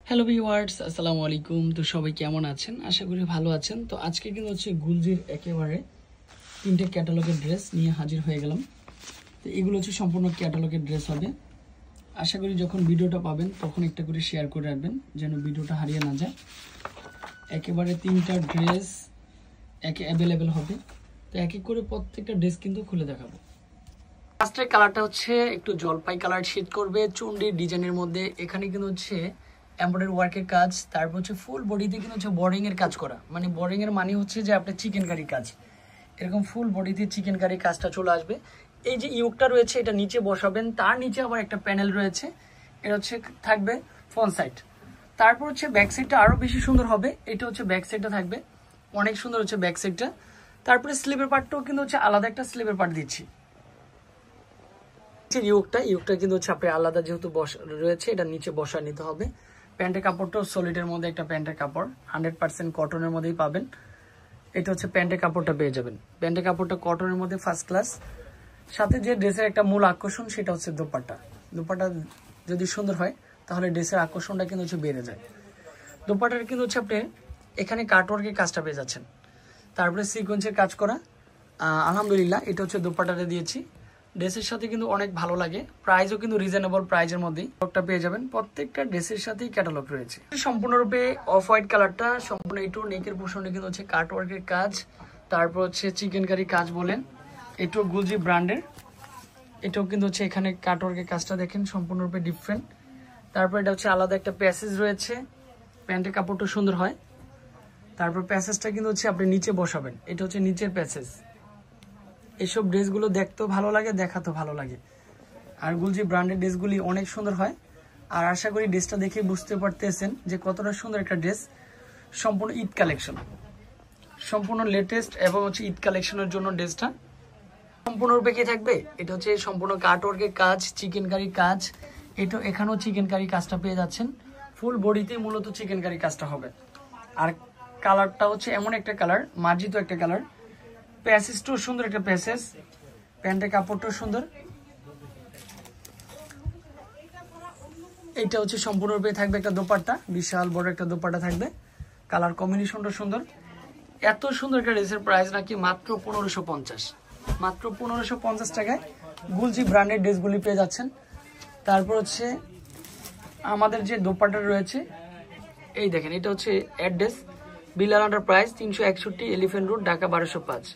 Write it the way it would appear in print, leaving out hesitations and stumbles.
Hello viewers, আসসালামু আলাইকুম। তো সবাই কেমন আছেন? আশা করি ভালো আছেন। তো আজকে কিন্তু হচ্ছে গুলজির একেবারে 3টে ক্যাটালগের ড্রেস নিয়ে হাজির হয়ে গেলাম। তো এগুলো হচ্ছে সম্পূর্ণ ক্যাটালগের ড্রেস হবে। আশা করি যখন ভিডিওটা পাবেন তখন একটা করে শেয়ার করে রাখবেন যেন ভিডিওটা হারিয়ে না যায়। একেবারে 3টা ড্রেস একে অ্যাভেলেবেল হবে। তো এক এক করে প্রত্যেকটা ড্রেস কিন্তু খুলে দেখাবো। ফার্স্টের কালারটা হচ্ছে একটু জলপাই কালার শেড করবে চুন্ডির ডিজাইনের মধ্যে। এখানে কিন্তু হচ্ছে এমব্রয়ডারি ওয়ার্কের কাজ, তারপর হচ্ছে ফুল বডিতে কিন্তু হচ্ছে বোরিং এর কাজ করা। মানে বোরিং এর মানে হচ্ছে যে আপনার চিকেন কারি কাজ, এরকম ফুল বডিতে চিকেন কারি কাজটা চলে আসবে। এই যে ইউকটা রয়েছে এটা নিচে বসাবেন, তার নিচে আবার একটা প্যানেল রয়েছে, এটা হচ্ছে থাকবে ফ্রন্ট সাইড। তারপর হচ্ছে ব্যাক সাইডটা আরো বেশি সুন্দর হবে। এটা হচ্ছে ব্যাক সাইডটা থাকবে অনেক সুন্দর হচ্ছে ব্যাক সাইডটা। তারপরে স্লিভের পার্টটাও কিন্তু হচ্ছে আলাদা একটা স্লিভের পার্ট দিচ্ছি। ইউকটা কিন্তু হচ্ছে আপনি আলাদা যেহেতু রয়েছে এটা নিচে বসা নিতে হবে। প্যান্টের কাপড়টাও সলিডের মধ্যে একটা প্যান্টের কাপড় 100% কটনের মধ্যেই পাবেন। এটা হচ্ছে প্যান্টের কাপড়টা পেয়ে যাবেন। প্যান্টের কাপড়টা কটনের মধ্যে ফার্স্ট ক্লাস। সাথে যে ড্রেসের একটা মূল আকর্ষণ সেটা হচ্ছে দোপাট্টা। দোপাট্টা যদি সুন্দর হয় তাহলে ড্রেসের আকর্ষণটা কিন্তু হচ্ছে বেড়ে যায়। দোপাট্টার কিন্তু হচ্ছে আপনি এখানে কাটওয়ার্কের কাজটা পেয়ে যাচ্ছেন, তারপরে সিকোয়েন্সের কাজ করা। আলহামদুলিল্লাহ এটা হচ্ছে দোপাট্টাটা দিয়েছি। ড্রেসের সাথে কিন্তু অনেক ভালো লাগে। প্রাইসও কিন্তু রিজনেবল প্রাইসের মধ্যেই ক্যাটালগটা পেয়ে যাবেন। প্রত্যেকটা ড্রেসের সাথেই ক্যাটালগ রয়েছে। সম্পূর্ণরূপে অফ হোয়াইট কালারটা সম্পূর্ণ একটু নেকের পোর্শনে কিন্তু হচ্ছে কাটওয়ার্কের কাজ, তারপর হচ্ছে চিকেন কারি কাজ বলেন, এটাও গুলজি ব্র্যান্ডের। এটাও কিন্তু হচ্ছে এখানে কাটওয়ার্কের কাজটা দেখেন সম্পূর্ণরূপে ডিফারেন্ট। তারপর এটা হচ্ছে আলাদা একটা প্যাসেজ রয়েছে, প্যান্টের কাপড়টা সুন্দর হয়। তারপর প্যাসেজটা কিন্তু হচ্ছে আপনি নিচে বসাবেন, এটা হচ্ছে নিচের প্যাসেজ। এইসব ড্রেসগুলো দেখতেও ভালো লাগে, দেখাতেও ভালো লাগে। আর গুলজি ব্র্যান্ডের ড্রেসগুলি অনেক সুন্দর হয়। আর আশা করি ড্রেসটা দেখে বুঝতে পারতেছেন যে কতটা সুন্দর একটা ড্রেস। সম্পূর্ণ ঈদ কালেকশন, সম্পূর্ণ লেটেস্ট এবং হচ্ছে ঈদ কালেকশনের জন্য ড্রেসটা সম্পূর্ণরূপে কি থাকবে। এটা হচ্ছে সম্পূর্ণ কাটওয়ার্কের কাজ, চিকেন কারির কাজ। এটা এখানেও চিকেন কারি কাজটা পেয়ে যাচ্ছেন। ফুল বডিতে মূলত চিকেন কারি কাজটা হবে। আর কালারটা হচ্ছে এমন একটা কালার, মার্জিত একটা কালার। প্যাসেজটাও সুন্দর একটা প্যাসেজ, প্যান্টের কাপড়টাও সুন্দর। এইটা হচ্ছে সম্পূর্ণরূপে থাকবে একটা দোপাট্টা, বিশাল বড় একটা দোপাট্টা থাকবে। কালার কম্বিনেশনটা সুন্দর। এত সুন্দর একটা ড্রেসের প্রাইস নাকি মাত্র 1550। মাত্র 1550 টাকায় গুলজি ব্র্যান্ডের ড্রেসগুলি পেয়ে যাচ্ছেন। তারপর হচ্ছে আমাদের যে দোপাট্টা রয়েছে এই দেখেন, এটা হচ্ছে address Bilal under price 361 elephant road, Dhaka 1205।